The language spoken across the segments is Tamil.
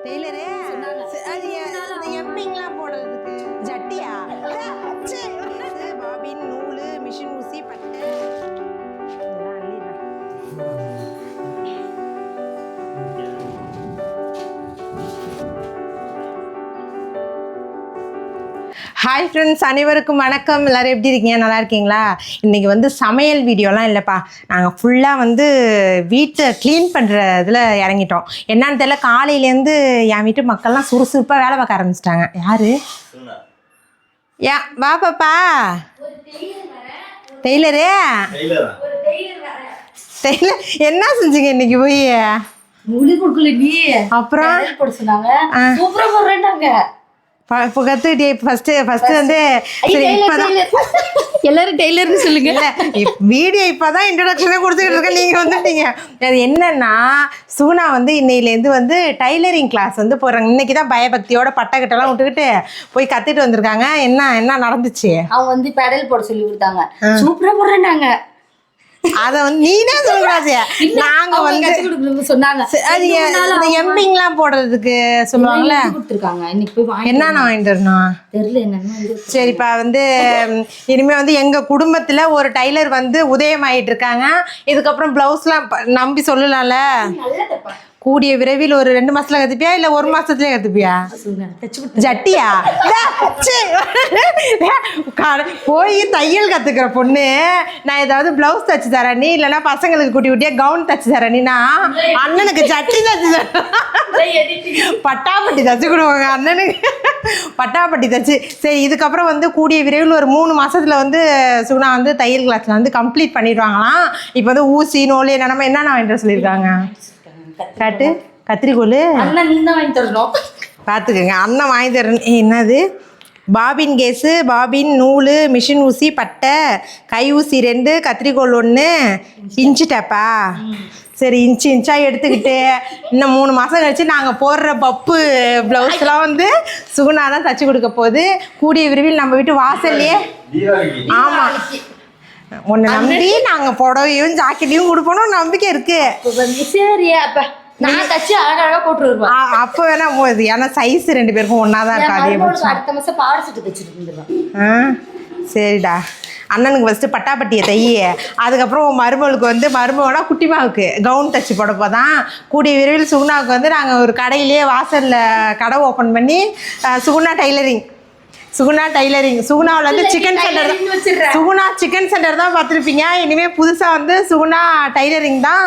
டெய்லரு அது இந்த எம்பிங்லாம் போடுறதுக்கு ஜட்டியா பாபின் நூல் மிஷின் ஊசி பட்டை ஹாய் ஃப்ரெண்ட்ஸ், அனைவருக்கும் வணக்கம். எல்லோரும் எப்படி இருக்கீங்க? நல்லா இருக்கீங்களா? இன்றைக்கி வந்து சமையல் வீடியோலாம் இல்லைப்பா, நாங்கள் ஃபுல்லாக வந்து வீட்டை க்ளீன் பண்ணுற இதில் இறங்கிட்டோம். என்னான்னு தெரியல, காலையிலேருந்து என் வீட்டு மக்கள்லாம் சுறுசுறுப்பாக வேலை பார்க்க ஆரம்பிச்சிட்டாங்க. யார்? வா பாப்பா. டெய்லரு டெய்லர் என்ன செஞ்சீங்க இன்னைக்கு போய்? அப்புறம் இப்போ கற்றுக்கிட்டே ஃபஸ்ட்டு வந்து சரி இப்போதான் எல்லாரும் டெய்லர்னு சொல்லுங்க. வீடியோ இப்போ தான் இன்ட்ரடக்ஷனே கொடுத்துக்கிட்டு இருக்கேன், நீங்கள் வந்துட்டீங்க. அது என்னென்னா, சுகுணா வந்து இன்னையிலேருந்து வந்து டைலரிங் கிளாஸ் வந்து போகிறாங்க. இன்றைக்கி தான் பயபக்தியோட பட்டக்கட்டெல்லாம் விட்டுக்கிட்டு போய் கற்றுட்டு வந்திருக்காங்க. என்ன நடந்துச்சு? அவங்க வந்து பெடல் போட சொல்லி கொடுத்தாங்க. சூப்பராக போடுறேன்னாங்க. அதை வந்து நீனே சொல்லக்கூடாது, நாங்க வந்து சொன்னாங்க. அது இந்த எம்பிங்லாம் போடுறதுக்கு சொல்லுவாங்கல்ல, கொடுத்துருக்காங்க. இன்னைக்கு போய் என்னென்ன வாங்கிட்டு வரணும் தெரியல. என்னன்னு சரிப்பா. வந்து இனிமே வந்து எங்க குடும்பத்துல ஒரு டைலர் வந்து உதயமாயிட்டு இருக்காங்க. இதுக்கப்புறம் பிளவுஸ்லாம் நம்பி சொல்லலாம்ல. கூடிய விரைவில் ஒரு 2 மாசத்துல கத்துப்பியா இல்ல 1 மாசத்துலயே கத்துப்பியா? ஜட்டியா போய் தையல் கத்துக்கிற பொண்ணு, நான் ஏதாவது பிளவுஸ் தச்சு தரேன் நீ, இல்லைன்னா பசங்களுக்கு குட்டி குட்டியா கவுன் தச்சு தரேன் நீனா, அண்ணனுக்கு ஜட்டி தச்சு தர, பட்டாப்பட்டி தச்சு கொடுவாங்க அண்ணனுக்கு, பட்டாப்பட்டி தச்சு. சரி, இதுக்கப்புறம் வந்து கூடிய விரைவில் ஒரு 3 மாசத்துல வந்து சுகுணா வந்து தையல் கிளாஸ்ல வந்து கம்ப்ளீட் பண்ணிடுவாங்களாம். இப்போ வந்து ஊசி நூல் என்னென்ன வாங்கிட்டு சொல்லியிருக்காங்க. காட்டு கத்திரிக்கோள் வாங்கி தரணும், பார்த்துக்கோங்க. அண்ணன் வாங்கி தரணும். என்னது? பாபின் கேஸு, பாபின் நூல், மிஷின் ஊசி, பட்டை, கை ஊசி 2, கத்திரிக்கோள் 1, இன்ச்சு டேப்பா. சரி, இன்ச்சாக எடுத்துக்கிட்டு இன்னும் 3 மாதம் கழிச்சு நாங்கள் போடுற பப்பு ப்ளவுஸ்லாம் வந்து சுகுணா தான் தச்சு கொடுக்க போகுது. கூடிய விரைவில் நம்ம வீட்டு வாசல்லையே. ஆமாம், உன்னை நம்பி நாங்கள் புடவையும் ஜாக்கெட்டையும் கொடுப்போம், நம்பிக்கை இருக்கு. சரி, அப்போ நான் தச்சு அழகாக போட்டு வருவேன். அப்போ வேணா போகுது, ஏன்னா சைஸ் 2 பேருக்கும் ஒன்றா தான் இருக்காது. அடுத்த மாதம் பாவாடை சட்டை தச்சுட்டு சரிடா. அண்ணனுக்கு ஃபஸ்ட்டு பட்டாப்பட்டியை தைய, அதுக்கப்புறம் மருமகளுக்கு வந்து மருமகனா குட்டிமாவுக்கு கவுன் தச்சு போடப்போ தான். கூடிய விரைவில் சுகுணாவுக்கு வந்து நாங்கள் ஒரு கடையிலேயே வாசலில் கடை ஓப்பன் பண்ணி சுகுணா டைலரிங் சுகுணாவில் வந்து chicken centre, Suguna chicken centre தான் பார்த்துருப்பீங்க. இனிமேல் புதுசாக வந்து சுகுணா டைலரிங் தான்.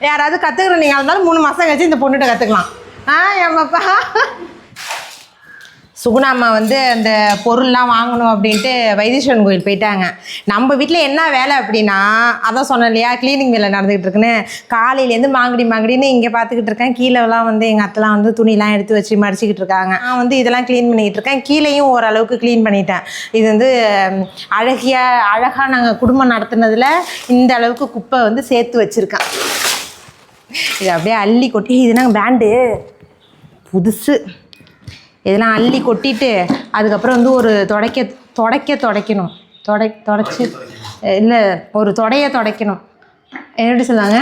யாராவது கற்றுக்குற நீங்கள் இருந்தாலும் 3 மாதம் கழிச்சு இந்த பொண்ணுகிட்ட கற்றுக்கலாம். ஏமாப்பா. சுகுணா அம்மா வந்து அந்த பொருள்லாம் வாங்கணும் அப்படின்ட்டு வைத்தீஸ்வரன் கோயில் போயிட்டாங்க. நம்ம வீட்டில் என்ன வேலை அப்படின்னா, அதான் சொன்னேன் இல்லையா, க்ளீனிங் வேலை நடந்துக்கிட்டு இருக்குன்னு. காலையிலேருந்து மாங்கடின்னு இங்கே பார்த்துக்கிட்டு இருக்கேன். கீழெல்லாம் வந்து எங்கள் அத்தைலாம் வந்து துணிலாம் எடுத்து வச்சு மடிச்சிக்கிட்டு இருக்காங்க. நான் வந்து இதெல்லாம் க்ளீன் பண்ணிக்கிட்டு இருக்கேன். கீழேயும் ஓரளவுக்கு க்ளீன் பண்ணிட்டேன். இது வந்து அழகாக நாங்கள் குடும்பம் நடத்துனதில் இந்த அளவுக்கு குப்பை வந்து சேர்த்து வச்சுருக்கேன். இது அப்படியே அள்ளி கொட்டி, இது நாங்கள் பேண்டு புதுசு, இதெல்லாம் அள்ளி கொட்டிட்டு அதுக்கப்புறம் வந்து ஒரு துடைக்கணும். தொடச்சி இல்லை, ஒரு துடைக்கணும். எப்படி சொன்னாங்க?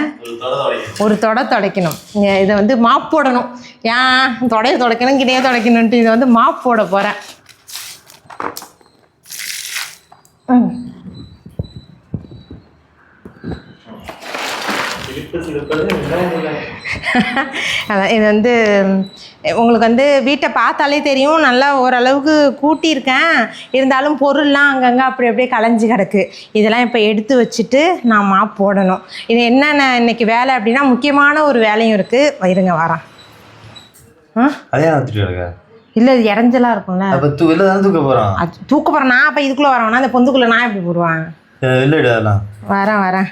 ஒரு துடைக்கணும். இதை வந்து மாப் போடணும். ஏன் துடைக்கணும் கிடையே துடைக்கணுன்ட்டு இதை வந்து மாப் போட போகிறேன். அதான், இது வந்து உங்களுக்கு வந்து வீட்டை பார்த்தாலே தெரியும், நல்லா ஓரளவுக்கு கூட்டியிருக்கேன். இருந்தாலும் பொருள்லாம் அங்கங்கே அப்படியே கலைஞ்சி கிடக்கு. இதெல்லாம் இப்போ எடுத்து வச்சுட்டு நான் மாப் போடணும். இது என்னென்ன இன்னைக்கு வேலை அப்படின்னா, முக்கியமான ஒரு வேலையும் இருக்குது. இருங்க வரேன். இல்லை, இது இறஞ்சலாக இருக்கும்ல, தூக்க போகிறேன் நான். அப்போ இதுக்குள்ளே வரவேன்னா, அந்த பொந்துக்குள்ளே நான் எப்படி போடுவேன்? வரேன்.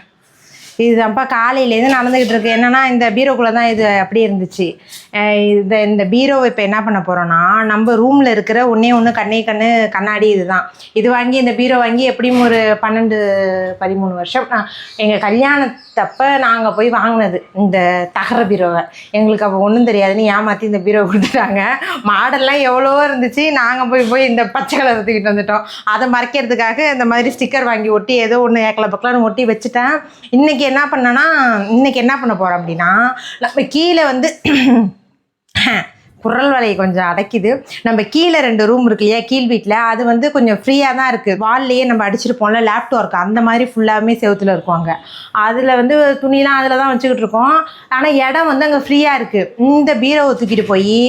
இதுதான்ப்பா காலையிலேருந்து நடந்துக்கிட்டு இருக்கு. என்னென்னா, இந்த பீரோக்குள்ளே தான் இது அப்படியே இருந்துச்சு. இந்த பீரோவை இப்போ என்ன பண்ண போகிறோன்னா, நம்ம ரூமில் இருக்கிற ஒன்று கண்ணாடி இதுதான். இது வாங்கி, இந்த பீரோ வாங்கி எப்படியும் ஒரு 12-13 வருஷம் எங்கள் கல்யாணத்தப்போ நாங்கள் போய் வாங்கினது இந்த தகர பீரோவை. எங்களுக்கு அப்போ ஒன்றும் தெரியாதுன்னு ஏமாற்றி இந்த பீரோவை கொடுத்துட்டாங்க. மாடல்லாம் எவ்வளோ இருந்துச்சு, நாங்கள் போய் இந்த பச்சை கலர் தூக்கிட்டு வந்துட்டோம். அதை மறைக்கிறதுக்காக இந்த மாதிரி ஸ்டிக்கர் வாங்கி ஒட்டி ஏதோ ஒன்று ஏக்கலை பக்கலான்னு ஒட்டி வச்சுட்டேன். இன்றைக்கி என்ன பண்ண போகிறோம் அப்படின்னா, நம்ம கீழே வந்து குரல் வலையை கொஞ்சம் அடைக்குது. நம்ம கீழே 2 ரூம் இருக்கு இல்லையா, கீழ் வீட்டில், அது வந்து கொஞ்சம் ஃப்ரீயாக தான் இருக்குது. வால்லையே நம்ம அடிச்சிருப்போம்ல லேப்டாப் ஒர்க், அந்த மாதிரி ஃபுல்லாகவே செவுத்துல இருக்குவாங்க. அதில் வந்து துணிலாம் அதில் தான் வச்சுக்கிட்டு இருக்கோம். ஆனால் இடம் வந்து அங்கே ஃப்ரீயாக இருக்குது. இந்த பீரோவை தூக்கிட்டு போய்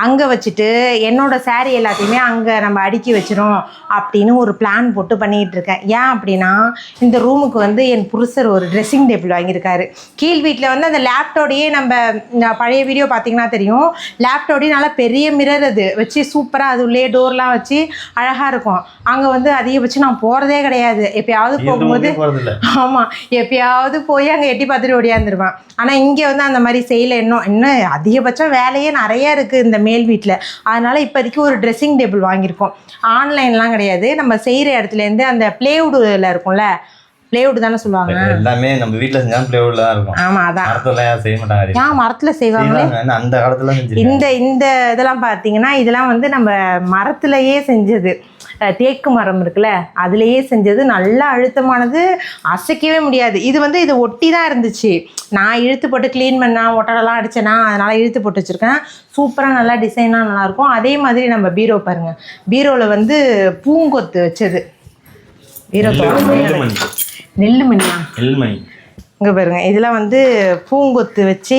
அங்கே வச்சுட்டு என்னோடய சாரீ எல்லாத்தையுமே அங்கே நம்ம அடுக்கி வச்சிரும் அப்படின்னு ஒரு பிளான் போட்டு பண்ணிக்கிட்டு இருக்கேன். ஏன் அப்படின்னா, இந்த ரூமுக்கு வந்து என் புருஷர் ஒரு ட்ரெஸ்ஸிங் டேபிள் வாங்கியிருக்காரு. கீழ் வீட்டில் வந்து அந்த லேப்டாப்போடையே நம்ம பழைய வீடியோ பார்த்தீங்கன்னா தெரியும், லேப்டாப்போடையே நல்லா பெரிய மிரர் அது வச்சு சூப்பராக அது உள்ளே டோர்லாம் வச்சு அழகாக இருக்கும். அங்கே வந்து அதிகபட்சம் நான் போகிறதே கிடையாது. எப்பயாவது போகும்போது, ஆமாம், எப்பயாவது போய் அங்கே எட்டி பார்த்துட்டு ஓடியாந்துருவேன். ஆனால் இங்கே வந்து அந்த மாதிரி செய்யலை. இன்னும் அதிகபட்சம் வேலையே நிறைய இருக்குது இந்த மேல் வீட்டில். அதனால் இப்போதைக்கு ஒரு ட்ரெஸ்ஸிங் டேபிள் வாங்கியிருக்கோம். ஆன்லைன்லாம் கிடையாது, நம்ம செய்கிற இடத்துலேருந்து அந்த ப்ளேவுட்டில் இருக்கும்ல, ப்ளேவுட் தானே சொல்லுவாங்க, எல்லாமே நம்ம வீட்டில் செஞ்சாலும் ப்ளேவுட்ல தான் இருக்கும். ஆமாம், அதான் மரத்துல செய்ய மாட்டாங்க. மரத்தில் செய்வாங்களே அந்த காலத்துல. இந்த இதெல்லாம் பார்த்தீங்கன்னா இதெல்லாம் வந்து நம்ம மரத்துலேயே செஞ்சது. தேக்கு மரம் இருக்குல்ல, அதுலேயே செஞ்சது, நல்லா அழுத்தமானது, அசைக்கவே முடியாது. இது ஒட்டி தான் இருந்துச்சு. நான் இழுத்து போட்டு க்ளீன் பண்ணேன், ஒட்டடெல்லாம் அடித்தேனா, அதனால் இழுத்து போட்டு வச்சுருக்கேன். சூப்பராக நல்லா டிசைனாக நல்லாயிருக்கும். அதே மாதிரி நம்ம பீரோ பாருங்கள், பீரோவில் வந்து பூங்கொத்து வச்சது. பீரோ நெல்லுமணியா, இங்கே பாருங்க, இதெல்லாம் வந்து பூங்கொத்து வச்சு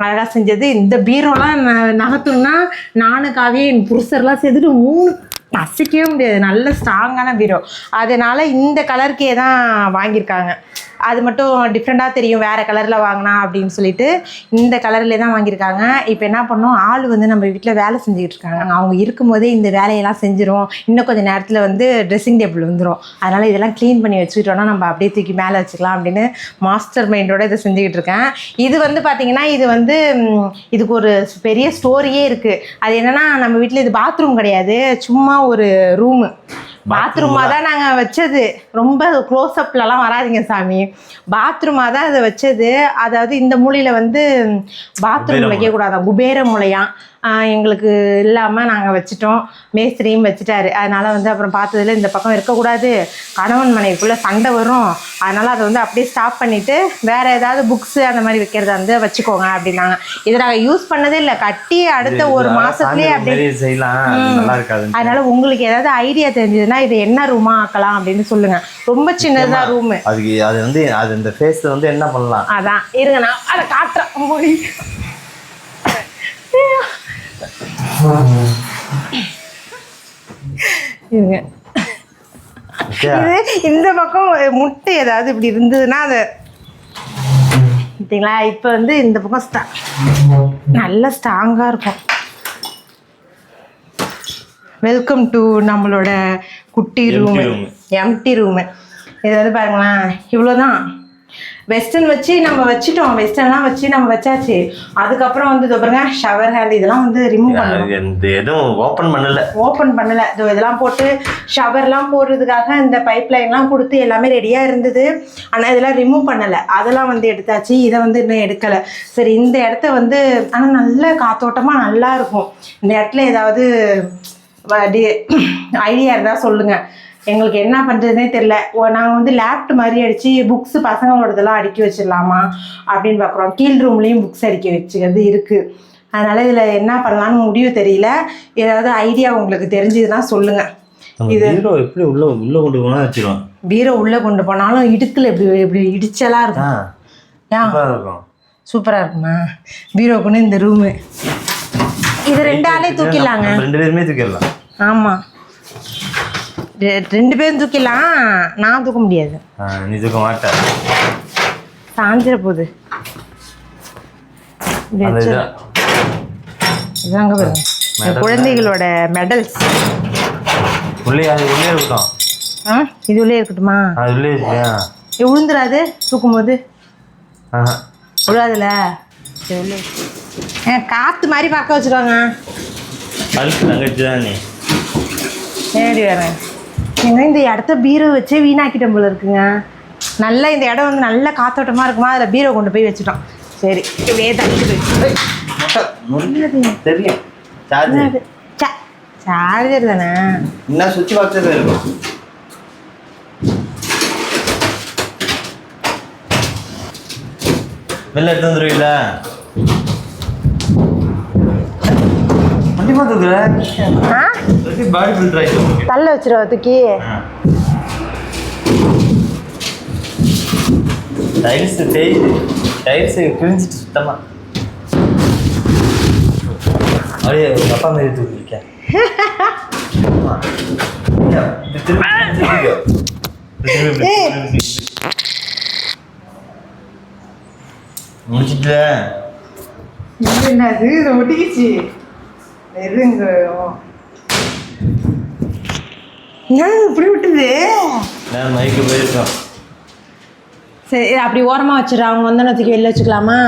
அழகாக செஞ்சது. இந்த பீரோலாம் நகர்த்தணும்னா நானும் காவியே என் புருஷர்லாம் சேர்த்துட்டு 3 அசைக்கவே முடியாது. நல்ல ஸ்ட்ராங்கான பீரோ. அதனால் இந்த கலருக்கே தான் வாங்கியிருக்காங்க. அது மட்டும் டிஃப்ரெண்ட்டாக தெரியும் வேறு கலரில் வாங்கினா அப்படின்னு சொல்லிட்டு இந்த கலர்லேயே தான் வாங்கியிருக்காங்க. இப்போ என்ன பண்ணோம், ஆள் வந்து நம்ம வீட்டில் வேலை செஞ்சுக்கிட்டு இருக்காங்க. அவங்க இருக்கும்போதே இந்த வேலையெல்லாம் செஞ்சிடும். இன்னும் கொஞ்சம் நேரத்தில் வந்து ட்ரெஸ்ஸிங் டேபிள் வந்துடும். அதனால் இதெல்லாம் க்ளீன் பண்ணி வச்சுக்கிட்டோன்னா நம்ம அப்படியே தூக்கி மேலே வச்சுக்கலாம் அப்படின்னு மாஸ்டர் மைண்டோட இதை செஞ்சுக்கிட்டு இருக்கேன். இது வந்து பார்த்திங்கன்னா இதுக்கு ஒரு பெரிய ஸ்டோரியே இருக்குது. அது என்னென்னா, நம்ம வீட்டில் இது பாத்ரூம் கிடையாது, சும்மா ஒரு ரூமு. பாத்ரூமாக தான் நாங்கள் வச்சது. ரொம்ப க்ளோஸ்அப்லலாம் வராதிங்க சாமி, பாத்ரூமாக தான் அதை வச்சது. அதாவது இந்த மூலையில் வந்து பாத்ரூம் வைக்கக்கூடாதான், குபேர மூலையாம். எங்களுக்கு இல்லாமல் நாங்கள் வச்சுட்டோம். மேஸ்திரியும் வச்சுட்டாரு. அதனால் வந்து அப்புறம் பார்த்ததுல இந்த பக்கம் இருக்கக்கூடாது, கணவன் மனைவிக்குள்ளே சண்டை வரும், அதனால் அதை வந்து அப்படியே ஸ்டாப் பண்ணிவிட்டு வேறு ஏதாவது புக்ஸு அந்த மாதிரி வைக்கிறத வந்து வச்சுக்கோங்க அப்படின்னாங்க. இதை நாங்கள் யூஸ் பண்ணதே இல்லை, கட்டி அடுத்த ஒரு மாதத்துலேயே அப்படியே செய்யலாம். அதனால் உங்களுக்கு ஏதாவது ஐடியா தெரிஞ்சதுன்னா இதை என்ன ரூமாக ஆக்கலாம் அப்படின்னு சொல்லுங்கள். ரொம்ப சின்னதாக ரூமு. அது வந்து அது இந்த ஃபேஸில் வந்து என்ன பண்ணலாம், அதான் இருங்க நான் அதை காட்டுறேன். இருங்க, இந்த பக்கம் முட்டை ஏதாவது இப்படி இருந்ததுன்னா அதை பார்த்தீங்களா. இப்போ வந்து இந்த பக்கம் நல்ல ஸ்ட்ராங்காக இருக்கும். வெல்கம் டு நம்மளோட குட்டி ரூமு, எம்டி ரூமு. இது வந்து பாருங்களேன், இவ்வளோதான். வெஸ்டர்ன் வச்சு நம்ம வச்சுட்டோம், வெஸ்டர்ன்லாம் வச்சு நம்ம வச்சாச்சு. அதுக்கப்புறம் வந்து பாருங்க, ஷவர் ஹேண்ட் இதெல்லாம் வந்து ரிமூவ் பண்ணணும். எதுவும் ஓப்பன் பண்ணல. இதெல்லாம் போட்டு ஷவர்லாம் போடுறதுக்காக இந்த பைப் லைன்லாம் கொடுத்து எல்லாமே ரெடியாக இருந்தது. ஆனால் இதெல்லாம் ரிமூவ் பண்ணலை, அதெல்லாம் வந்து எடுத்தாச்சு. இதை வந்து இன்னும் எடுக்கலை. சரி, இந்த இடத்த வந்து ஆனால் நல்ல காத்தோட்டமாக நல்லா இருக்கும். இந்த இடத்துல ஏதாவது ஐடியா இருந்தால் சொல்லுங்கள். எங்களுக்கு என்ன பண்ணுறதுனே தெரில. நாங்கள் வந்து லேப்ட் மாதிரி அடித்து புக்ஸு பசங்களோடதெல்லாம் அடுக்கி வச்சிடலாமா அப்படின்னு பார்க்குறோம். கீழ் ரூம்லேயும் புக்ஸ் அடுக்கி வச்சுக்கிறது இருக்குது. அதனால் இதில் என்ன பண்ணலான்னு முடிவு தெரியல. ஏதாவது ஐடியா உங்களுக்கு தெரிஞ்சதுன்னா சொல்லுங்கள். இது எப்படி உள்ள கொண்டு போனால் வச்சுருவோம். பீரோ உள்ளே கொண்டு போனாலும் இடுக்கில் எப்படி இடிச்சலாக இருக்கும். சூப்பராக இருக்குமா பீரோக்குன்னு இந்த ரூமு. இது 2 ஆளே தூக்கிடலாங்க. 2 பேருமே தூக்கிடலாம். ஆமாம், 2 பேரும் தூக்கிடலாம். நான் தூக்க முடியாது. நீ தூக்க மாட்டேன், சாஞ்சிட போகுது. இதாங்க பாருங்க, குழந்தைகளோட மெடல்ஸ். உள்ளே இருக்கட்டும். இது உள்ளே இருக்கட்டுமா? விழுந்துடாது தூக்கும்போது? விழாதுல. காற்று மாதிரி பார்க்க வச்சுருவாங்க. சரி வரேன். நீங்கள் இந்த இடத்த பீரோ வச்சே வீணாக்கிட்டோம் போல இருக்குங்க. நல்லா இந்த இடம் வந்து நல்ல காத்தோட்டமாக இருக்குமா, அதில் பீரோ கொண்டு போய் வச்சுட்டோம். சரி, இப்படியே தள்ளிட்டு தெரியும். சார்ஜர் தானே, என்ன சுவிட்ச் பாக்ஸ் இருக்கும். வெளில எடுத்து வந்துருவீங்களா? தூக்குற ஆ பாடி பில்டர் ஆயிட்டு தள்ள வச்சிருவா தூக்கி. டைல்ஸ் தேய்து டைல்ஸ் கிழிஞ்சிட்டு சுத்தமா அப்படியே உங்க அப்பா மாரி தூக்கிருக்கேன். முடிச்சுட்டு என்னது இது ஒட்டிக்கிச்சு எதுங்க ஏன் இப்படி விட்டுது? நான் மைக்கு போயிருக்கோம். சரி அப்படி ஓரமாக வச்சிடற, அவங்க வந்தோன்னு தூக்கி வெளில வச்சுக்கலாமா?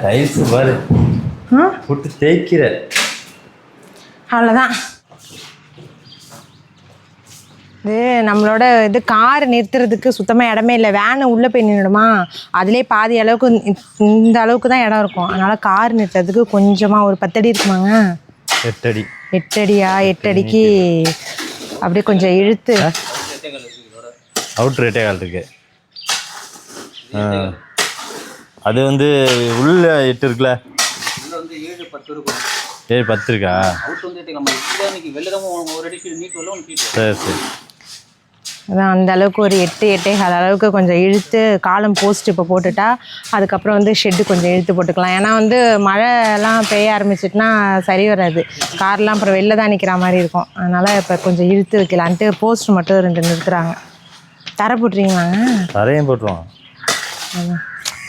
டைல்ஸ் பாரு போட்டு தேய்க்கிற. அவ்வளோதான். இது நம்மளோட இது கார் நிறுத்துறதுக்கு சுத்தமாக இடமே இல்லை. வேனு உள்ளே போய் நின்றுடுமா, அதிலே பாதி அளவுக்கு இந்த அளவுக்கு தான் இடம் இருக்கும். அதனால் கார் நிறுத்துறதுக்கு கொஞ்சமாக ஒரு 10 அடி இருக்குமாங்க. 8 அடி. 8 அடியா? 8 அடிக்கு அப்படியே கொஞ்சம் இழுத்து அவுட்ரு 8.25 இருக்கு. அது வந்து உள்ள 8 இருக்குல்ல, 7-10 இருக்கா? சரி சரி. அதான் அந்த அளவுக்கு ஒரு 8-8.25 அளவுக்கு கொஞ்சம் இழுத்து காலம் போஸ்ட் இப்போ போட்டுட்டா அதுக்கப்புறம் வந்து ஷெட்டு கொஞ்சம் இழுத்து போட்டுக்கலாம். ஏன்னா வந்து மழைலாம் பெய்ய ஆரம்பிச்சிட்டுனா சரி வராது, கார்லாம் அப்புறம் வெளில தான் நிற்கிற மாதிரி இருக்கும். அதனால் இப்போ கொஞ்சம் இழுத்து வைக்கலான்ட்டு போஸ்ட் மட்டும் 2 நிறுத்துறாங்க. தரை போட்டுறீங்களாங்க? தரையும் போட்டுருவோம்.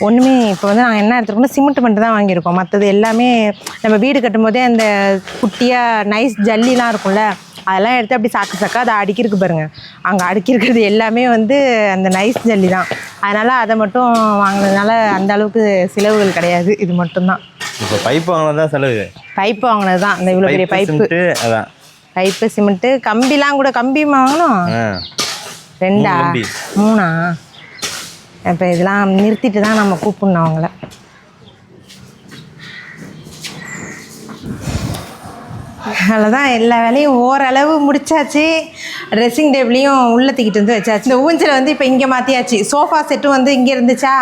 ஒன்றுமே இப்போ வந்து நாங்கள் என்ன எடுத்துருக்கோம்னா சிமெண்ட் மட்டும் தான் வாங்கியிருக்கோம். மற்றது எல்லாமே நம்ம வீடு கட்டும்போதே அந்த குட்டியாக நைஸ் ஜல்லிலாம் இருக்கும்ல, அதெல்லாம் எடுத்து அப்படி சாக்கா அதை அடுக்கிருக்கு பாருங்க. அங்கே அடுக்கிருக்கிறது எல்லாமே வந்து அந்த நைஸ் ஜல்லி தான். அதனால் அதை மட்டும் வாங்கினதுனால அந்த அளவுக்கு செலவுகள் கிடையாது. இது மட்டும்தான். இப்போ பைப் வாங்கினது தான் செலவு. பைப்பு வாங்கினது தான், இந்த இவ்வளோ பெரிய பைப்பு. அதான் பைப்பு சிமெண்ட்டு கம்பிலாம் கூட கம்பி வாங்கணும். 2 3 இப்போ இதெல்லாம் நிறுத்திட்டு தான் நம்ம கூப்பிடணும் அவங்கள. அவ்வளோதான், எல்லா வேலையும் ஓரளவு முடிச்சாச்சு. ட்ரெஸ்ஸிங் டேபிளையும் உள்ளே தூக்கிட்டு வந்து வச்சாச்சு. இந்த ஊஞ்சலை வந்து இப்போ இங்கே மாற்றியாச்சு. சோஃபா செட்டும் வந்து இங்கே இருந்துச்சா,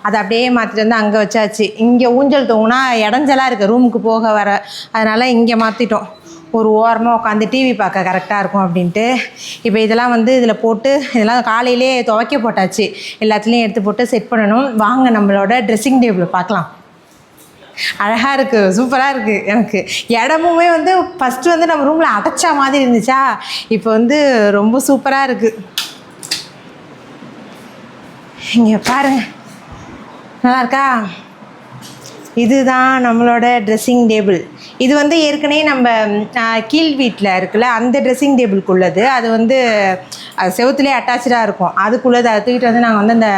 அதை அப்படியே மாற்றிட்டு வந்து அங்கே வச்சாச்சு. இங்கே ஊஞ்சல் தூங்கினா இடைஞ்சலாக இருக்குது ரூமுக்கு போக வர, அதனால் இங்கே மாற்றிட்டோம். ஒரு ஓரமாக உட்காந்து டிவி பார்க்க கரெக்டாக இருக்கும் அப்படின்ட்டு. இப்போ இதெல்லாம் வந்து இதில் போட்டு இதெல்லாம் காலையிலே துவைக்க போட்டாச்சு. எல்லாத்துலேயும் எடுத்து போட்டு செட் பண்ணணும். வாங்க நம்மளோட ட்ரெஸ்ஸிங் டேபிளை பார்க்கலாம். அழகாக இருக்குது, சூப்பராக இருக்குது. எனக்கு இடமுமே வந்து ஃபஸ்ட்டு வந்து நம்ம ரூமில் அடைச்சா மாதிரி இருந்துச்சா, இப்போ வந்து ரொம்ப சூப்பராக இருக்குது. இங்கே பாருங்க, நல்லா இருக்கா? இதுதான் நம்மளோட ட்ரெஸ்ஸிங் டேபிள். இது வந்து ஏற்கனவே நம்ம கீழ் வீட்டில் இருக்குல்ல அந்த ட்ரெஸ்ஸிங் டேபிளுக்கு உள்ளது. அது வந்து அது செவுத்துலேயே அட்டாச்சாக இருக்கும். அதுக்குள்ளது அதை தூக்கிட்டு வந்து நாங்கள் வந்து அந்த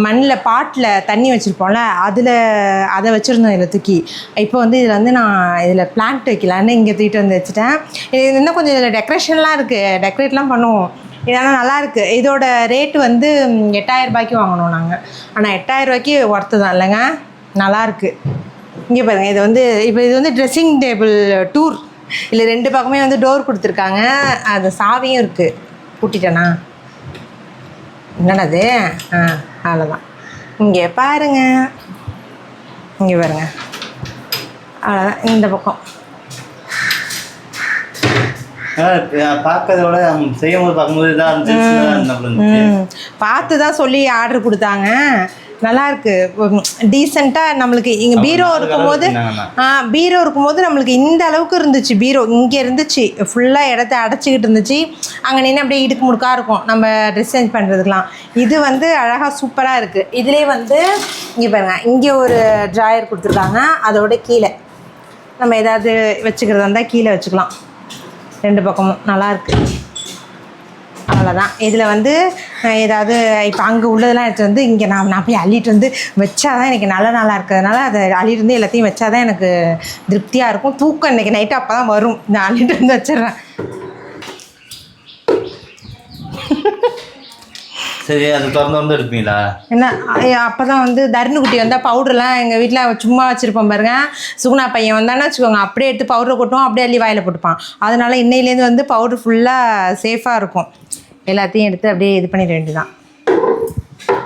மண்ணில் பாட்டில் தண்ணி வச்சுருப்போம்ல, அதை வச்சுருந்தோம் இதில் தூக்கி. இப்போ வந்து இதில் வந்து நான் இதில் பிளான்ட் வைக்கலான்னு இங்கே தூக்கிட்டு வந்து வச்சுட்டேன். இது இன்னும் கொஞ்சம் இதில் டெக்கரேஷன்லாம் இருக்குது, டெக்கரேட்லாம் பண்ணுவோம். இதெல்லாம் நல்லாயிருக்கு. இதோட ரேட்டு வந்து 8000 ரூபாய்க்கு வாங்கினோம் நாங்கள். ஆனால் 8000 ரூபாய்க்கு ஒர்த்து தான் இல்லைங்க, நல்லாயிருக்கு. இங்கே பாருங்கள், இது வந்து இப்போ இது வந்து ட்ரெஸ்ஸிங் டேபிள் டூர். இல்லை 2 பக்கமே வந்து டோர் கொடுத்துருக்காங்க, அது சாவியும் இருக்குது. பூட்டிட்டேண்ணா என்னடாது? அவ்வளோதான். இங்கே பாருங்கள், இங்கே பாருங்கள், அவ்வளோதான். இந்த பக்கம் பார்க்கறத விட செய்யும்போது பார்க்கும்போது தான் பார்த்து தான் சொல்லி ஆர்டர் கொடுத்தாங்க. நல்லாயிருக்கு, டீசெண்டாக. நம்மளுக்கு இங்கே பீரோ இருக்கும்போது நம்மளுக்கு இந்த அளவுக்கு இருந்துச்சு. பீரோ இங்கே இருந்துச்சு, ஃபுல்லாக இடத்த அடைச்சிக்கிட்டு இருந்துச்சு. அங்கே நின்று அப்படியே இடுக்கு முடுக்காக இருக்கும் நம்ம ட்ரெஸ் சேஞ்ச் பண்ணுறதுக்கெலாம். இது வந்து அழகாக சூப்பராக இருக்குது. இதிலே வந்து இங்கே பாருங்கள், இங்கே ஒரு ட்ராயர் கொடுத்துருக்காங்க. அதோட கீழே நம்ம ஏதாவது வச்சுக்கிறதா இருந்தால் கீழே வச்சுக்கலாம். 2 பக்கமும் நல்லாயிருக்கு. அவ்வளோதான். இதில் வந்து ஏதாவது இப்போ அங்கே உள்ளதெல்லாம் எடுத்து வந்து இங்கே நான் போய் அள்ளிட்டு வந்து வச்சா தான் எனக்கு நல்லா இருக்கிறதுனால அதை அள்ளிட்டு வந்து எல்லாத்தையும் வச்சா தான் எனக்கு திருப்தியாக இருக்கும். தூக்கம் இன்றைக்கி நைட்டு அப்போ தான் வரும். நான் அள்ளிட்டு வந்து வச்சிடுறேன். சரி, அது திறந்து எடுப்பீங்களா? என்ன அப்போ தான் வந்து தருணுக்குட்டி வந்தால் பவுடர்லாம் எங்கள் வீட்டில் சும்மா வச்சுருப்போம் பாருங்க. சுகுணா பையன் வந்தானே வச்சுக்கோங்க, அப்படியே எடுத்து பவுடரை கொட்டுவோம், அப்படியே அள்ளி வாயில் போட்டுப்பான். அதனால் இன்னையிலேருந்து வந்து பவுட்ரு ஃபுல்லாக சேஃபாக இருக்கும். எல்லாத்தையும் எடுத்து அப்படியே இது பண்ணிட வேண்டியதான்.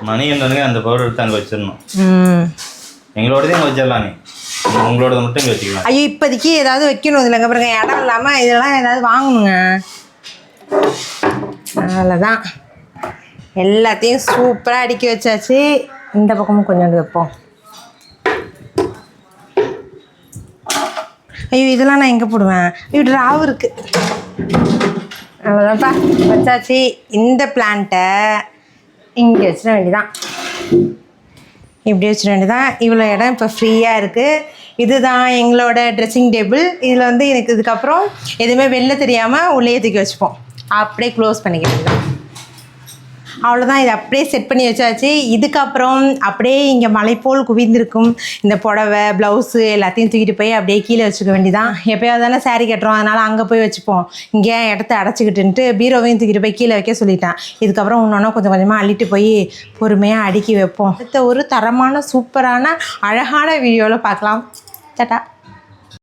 மணி அந்த பவுடர் எடுத்து அங்கே வச்சிடணும். எங்களோடதே இங்கே வச்சிடலாம் நீ உங்களோட மட்டும் இங்கே வச்சுக்கலாம். ஐயோ இப்போதைக்கு ஏதாவது வைக்கணும் இல்லைங்க பாருங்க, இடம் இல்லாமல் இதெல்லாம் ஏதாவது வாங்கணுங்க. அவ்வளோதான், எல்லாத்தையும் சூப்பராக அடுக்கி வச்சாச்சு. இந்த பக்கமும் கொஞ்சோண்டு வைப்போம். ஐயோ இதெல்லாம் நான் எங்கே போடுவேன்? ஐயோ ராவு இருக்குது. அவ்வளோதான்ப்பா வச்சாச்சு. இந்த பிளான்ட்டை இங்கே வச்சிட வேண்டியதான், இப்படி வச்சிட வேண்டியதான். இவ்வளோ இடம் இப்போ ஃப்ரீயாக இருக்குது. இதுதான் எங்களோட ட்ரெஸ்ஸிங் டேபிள். இதில் வந்து எனக்கு இதுக்கப்புறம் எதுவுமே வெளில தெரியாமல் உள்ளே தூக்கி வச்சுப்போம். அப்படியே க்ளோஸ் பண்ணிக்கிறது தான். அவ்வளோதான், இதை அப்படியே செட் பண்ணி வச்சாச்சு. இதுக்கப்புறம் அப்படியே இங்கே மலை போல் குவிந்திருக்கும் இந்த புடவை ப்ளவுஸு எல்லாத்தையும் தூக்கிட்டு போய் அப்படியே கீழே வச்சுக்க வேண்டியதான். எப்போயாவது தானே சாரீ கட்டுறோம், அதனால் அங்கே போய் வச்சுப்போம். இங்கே இடத்த அடைச்சிக்கிட்டுன்ட்டு பீரோவையும் தூக்கிட்டு போய் கீழே வைக்க சொல்லிட்டேன். இதுக்கப்புறம் ஒன்று கொஞ்சம் கொஞ்சமாக அள்ளிட்டு போய் பொறுமையாக அடுக்கி வைப்போம். அடுத்த ஒரு தரமான சூப்பரான அழகான வீடியோவில் பார்க்கலாம். டாடா.